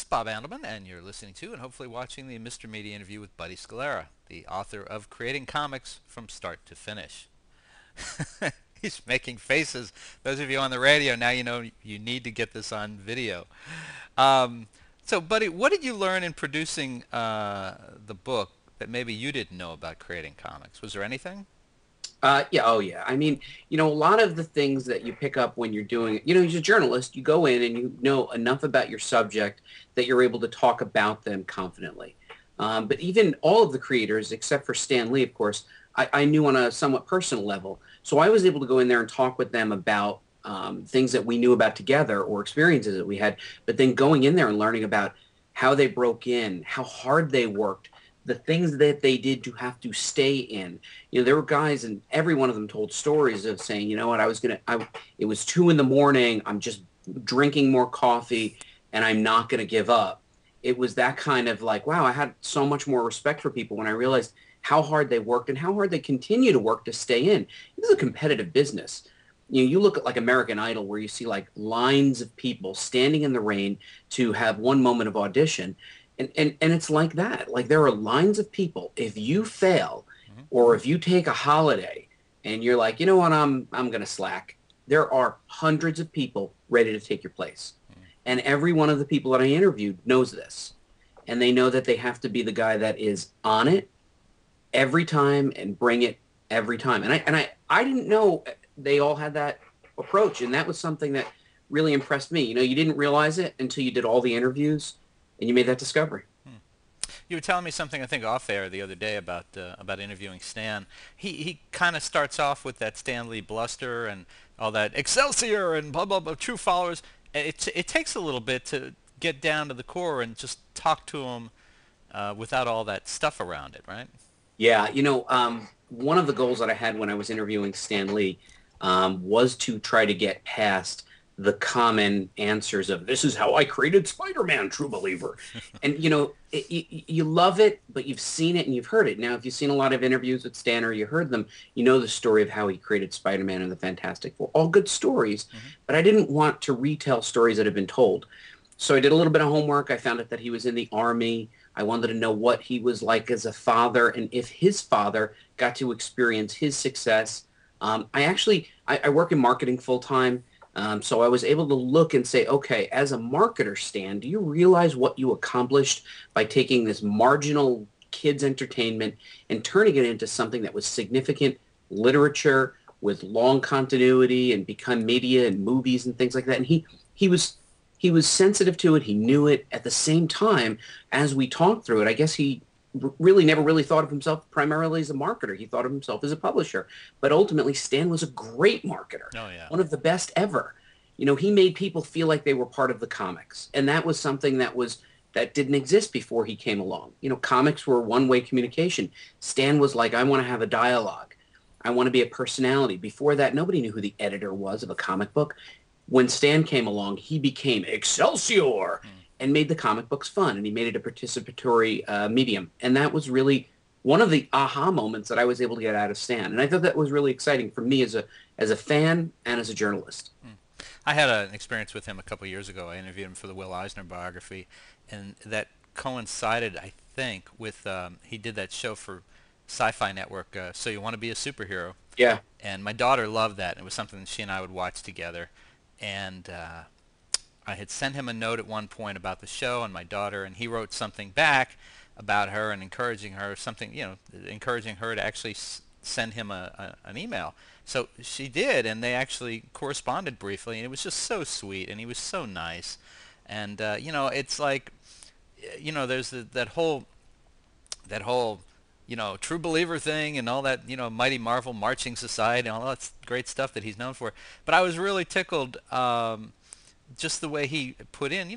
Bob Andelman, and you're listening to and hopefully watching the Mr. Media interview with Buddy Scalera, the author of Creating Comics from Start to Finish. He's making faces. Those of you on the radio, now you know you need to get this on video. Um, so, Buddy, what did you learn in producing the book that maybe you didn't know about creating comics? Was there anything? Yeah, oh yeah. I mean, a lot of the things that you pick up when you're doing it, as a journalist, you go in and you know enough about your subject that you're able to talk about them confidently. But even all of the creators, except for Stan Lee, of course, I knew on a somewhat personal level. So I was able to go in there and talk with them about things that we knew about together or experiences that we had. But then going in there and learning about how they broke in, how hard they worked, the things that they did to have to stay in. There were guys, and every one of them told stories of saying, you know what, it was 2 in the morning, I'm just drinking more coffee, and I'm not going to give up. It was that kind of like, wow, I had so much more respect for people when I realized how hard they worked and how hard they continue to work to stay in. This is a competitive business. You look at like American Idol where you see like lines of people standing in the rain to have one moment of audition. And it's like that. Like there are lines of people. If you fail Hmm. or if you take a holiday and you're like, you know what, I'm gonna slack, there are hundreds of people ready to take your place. And every one of the people that I interviewed knows this. And they know that they have to be the guy that is on it every time and bring it every time. And I didn't know they all had that approach. And that was something that really impressed me. You didn't realize it until you did all the interviews and you made that discovery. You were telling me something I think off air the other day about interviewing Stan. He kind of starts off with that Stan Lee bluster and all that Excelsior and blah blah blah, true followers. It takes a little bit to get down to the core and just talk to him without all that stuff around it, right? Yeah, one of the goals that I had when I was interviewing Stan Lee was to try to get past the common answers of this is how I created Spider-Man, true believer. And, you love it, but you've seen it and you've heard it. Now, if you've seen a lot of interviews with Stan or you heard them, you know the story of how he created Spider-Man and the Fantastic Four. All good stories, Hmm. but I didn't want to retell stories that have been told. So I did a little bit of homework. I found out that he was in the Army. I wanted to know what he was like as a father and if his father got to experience his success. I work in marketing full time. So I was able to look and say, okay, as a marketer, Stan, do you realize what you accomplished by taking this marginal kids entertainment and turning it into something that was significant literature with long continuity and become media and movies and things like that? And he was he was sensitive to it. He knew it. At the same time, as we talked through it, I guess he really never really thought of himself primarily as a marketer. He thought of himself as a publisher. But ultimately, Stan was a great marketer, Oh yeah. one of the best ever. He made people feel like they were part of the comics, and that was something that didn't exist before he came along. Comics were one-way communication. Stan was like, I want to have a dialogue. I want to be a personality. Before that, nobody knew who the editor was of a comic book. When Stan came along, he became Excelsior Hmm. and made the comic books fun, and he made it a participatory medium. And that was really one of the aha moments that I was able to get out of Stan. And I thought that was really exciting for me as a fan and as a journalist. Hmm. I had an experience with him a couple years ago. I interviewed him for the Will Eisner biography, and that coincided, I think, with he did that show for Sci-Fi Network. So you want to be a superhero, Yeah. and my daughter loved that. It was something that she and I would watch together, and I had sent him a note at one point about the show and my daughter, and he wrote something back about her and encouraging her, something, encouraging her to actually send him an email. So she did, and they actually corresponded briefly, and it was just so sweet, and he was so nice. And it's like, there's that whole true believer thing and all that, Mighty Marvel Marching Society and all that great stuff that he's known for. But I was really tickled, just the way he put in,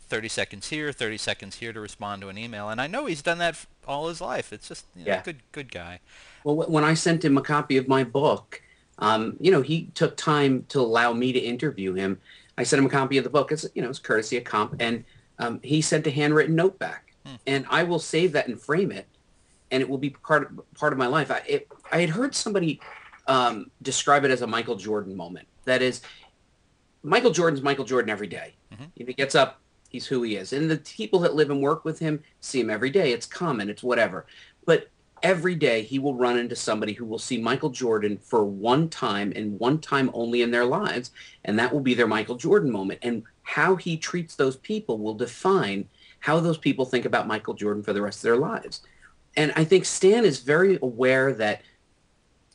30 seconds here, 30 seconds here to respond to an email. And I know he's done that all his life. It's just, Yeah. good guy. Well, when I sent him a copy of my book, he took time to allow me to interview him. I sent him a copy of the book. It's courtesy of comp, and he sent a handwritten note back, Hmm. and I will save that and frame it, and it will be part of my life. I had heard somebody describe it as a Michael Jordan moment. That is, Michael Jordan's Michael Jordan every day. Hmm. He gets up, He's who he is. And the people that live and work with him see him every day. It's common. It's whatever. But every day he will run into somebody who will see Michael Jordan for one time and one time only in their lives. And that will be their Michael Jordan moment. And how he treats those people will define how those people think about Michael Jordan for the rest of their lives. And I think Stan is very aware that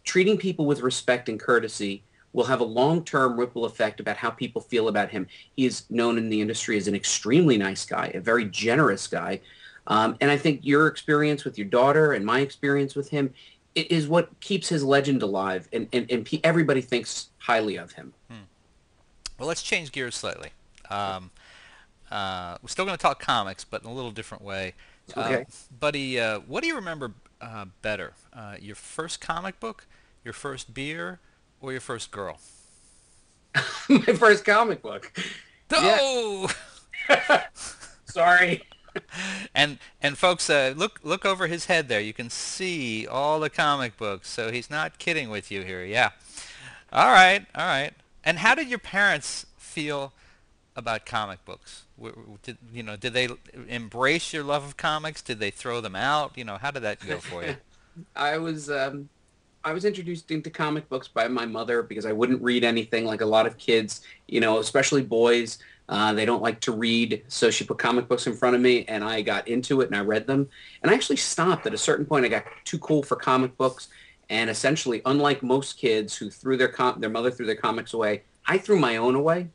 treating people with respect and courtesy will have a long-term ripple effect about how people feel about him. He is known in the industry as an extremely nice guy, a very generous guy. And I think your experience with your daughter and my experience with him is what keeps his legend alive, and everybody thinks highly of him. Well, let's change gears slightly. We're still going to talk comics, but in a little different way. Okay. Buddy, what do you remember better? Your first comic book, your first beer, or your first girl? My first comic book. Yeah. Oh! Sorry. And folks, look over his head there. You can see all the comic books, so he's not kidding with you here. Yeah. All right, all right. And how did your parents feel about comic books? Did they embrace your love of comics? Did they throw them out? How did that go for you? I was I was introduced into comic books by my mother because I wouldn't read anything like a lot of kids, especially boys. They don't like to read, so she put comic books in front of me, and I got into it, and I read them. And I actually stopped at a certain point. I got too cool for comic books, and essentially, unlike most kids who threw their mother threw their comics away, I threw my own away.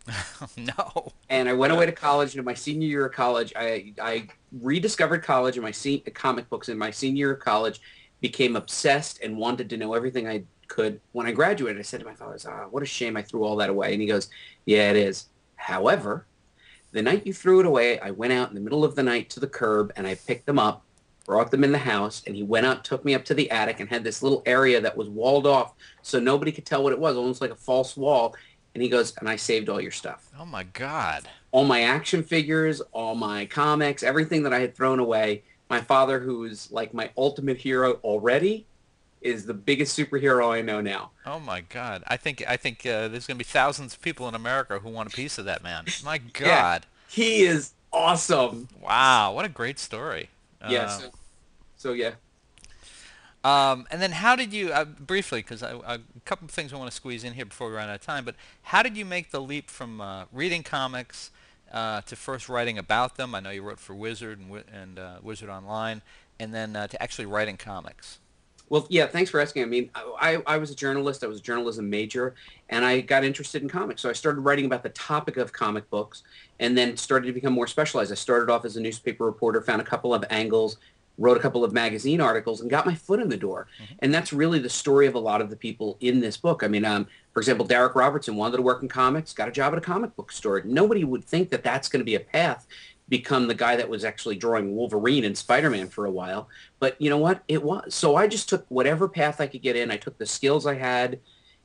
No. And I went away to college. And in my senior year of college, I rediscovered college and comic books in my senior year of college, became obsessed and wanted to know everything I could. When I graduated, I said to my father, what a shame I threw all that away. And he goes, yeah, it is. However, the night you threw it away, I went out in the middle of the night to the curb and I picked them up, brought them in the house, and he went out, took me up to the attic and had this little area that was walled off so nobody could tell what it was, almost like a false wall. And he goes, and I saved all your stuff. Oh, my God. All my action figures, all my comics, everything that I had thrown away. My father, who is like my ultimate hero already, is the biggest superhero I know now. Oh my God! I think there's going to be thousands of people in America who want a piece of that man. My Yeah, God! he is awesome. Wow, what a great story. Yeah. So yeah. And then how did you briefly? Because a couple of things I want to squeeze in here before we run out of time. But how did you make the leap from reading comics to first writing about them? I know you wrote for Wizard and Wizard Online, and then to actually writing comics. Well, yeah, thanks for asking. I mean, I was a journalist. I was a journalism major, and I got interested in comics. So I started writing about the topic of comic books and then started to become more specialized. I started off as a newspaper reporter, found a couple of angles, wrote a couple of magazine articles, and got my foot in the door. Mm-hmm. And that's really the story of a lot of the people in this book. I mean, for example, Derek Robertson wanted to work in comics, got a job at a comic book store. Nobody would think that that's going to be a path, become the guy that was actually drawing Wolverine and Spider-Man for a while. But you know what? It was. So I just took whatever path I could get in. I took the skills I had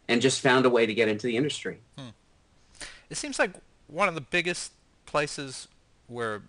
and just found a way to get into the industry. It seems like one of the biggest places where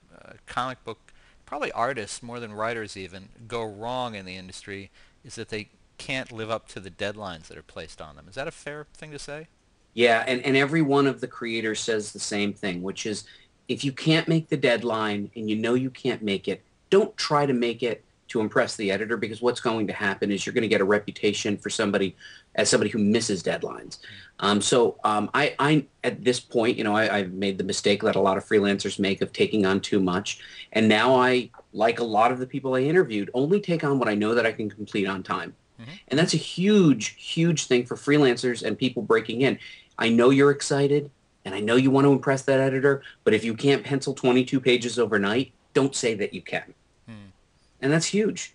comic book, probably artists more than writers even, go wrong in the industry is that they can't live up to the deadlines that are placed on them. Is that a fair thing to say? Yeah, and every one of the creators says the same thing, which is, if you can't make the deadline and you know you can't make it, don't try to make it to impress the editor, because what's going to happen is you're going to get a reputation for somebody who misses deadlines. I at this point, I've made the mistake that a lot of freelancers make of taking on too much. And now I, like a lot of the people I interviewed, only take on what I know that I can complete on time. Mm-hmm. And that's a huge, huge thing for freelancers and people breaking in. I know you're excited. And I know you want to impress that editor, but if you can't pencil 22 pages overnight, don't say that you can. And that's huge.